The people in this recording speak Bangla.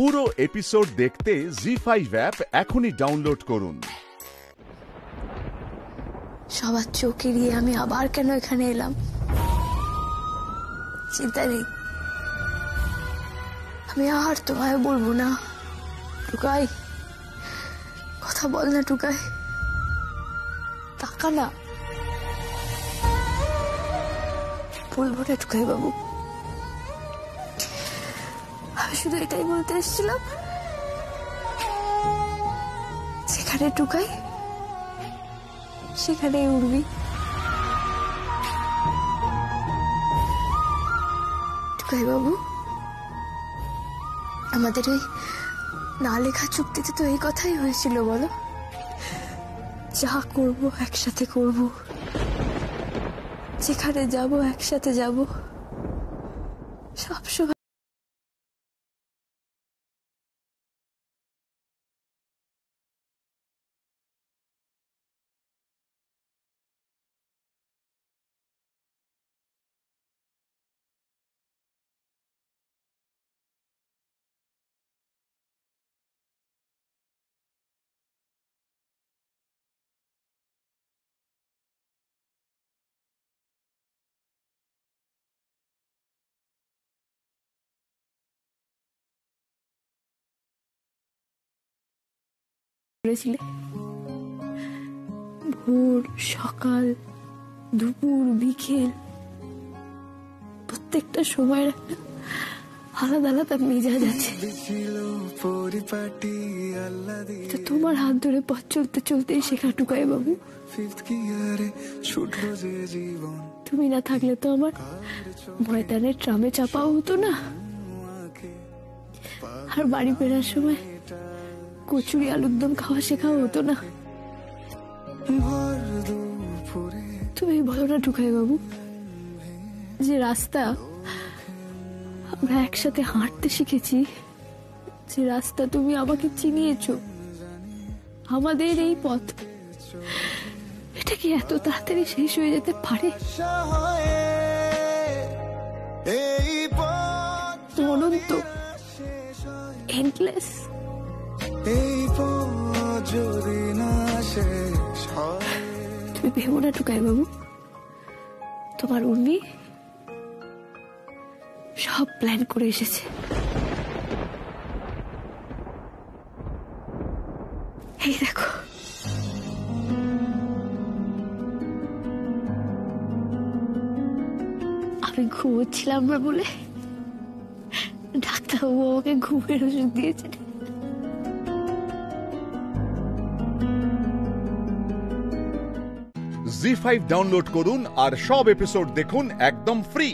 পুরো এপিসোড দেখতে জি5 অ্যাপ এখনই ডাউনলোড করুন। সবার চোখ এড়িয়ে আমি আবার কেন এখানে এলাম? চিন্তা নেই, আমি আর তোমায় বলবো না। টুকাই, কথা বল না টুকাই, তাকা না। বলবো না টুকাই বাবু, আমি শুধু এটাই বলতে এসেছিলাম, যেখানে টুকাই সেখানেই উড়বি। টুকাই বাবু, আমাদের ওই না লেখা চুক্তিতে তো এই কথাই হয়েছিল, বলো? যা করব একসাথে করব, যেখানে যাব একসাথে যাব, সবসময়। ভোর, সকাল, দুপুর, বিকেল, প্রত্যেকটা সময়ের আলাদা আলাদা মেজাজ আছে। তোমার হাত ধরে পথ চলতে চলতে শেখা টুকাই বাবু। তুমি না থাকলে তো আমার ময়দানের ট্রামে চাপাও হতো না, আর বাড়ি ফেরার সময় কচুরি আলুর দম খাওয়া শেখাও হতো না। তুমি বলো না টুকাই বাবু, যে রাস্তা আমরা একসাথে হাঁটতে শিখেছি, যে রাস্তা তুমি আমাকে চিনিয়েছো, আমাদের এই পথ, এটা কি এত তাড়াতাড়ি শেষ হয়ে যেতে পারে? অনন্ত, এন্ডলেস। তুমি ভেবো না টুকাই বাবু, তোমার উর্মি সব প্ল্যান করে এসেছে। এই দেখো, আমি ঘুমোচ্ছিলাম না বলে ডাক্তারবাবু আমাকে ঘুমের ওষুধ দিয়েছেন। জি5 ডাউনলোড করুন আর সব এপিসোড দেখুন একদম ফ্রি।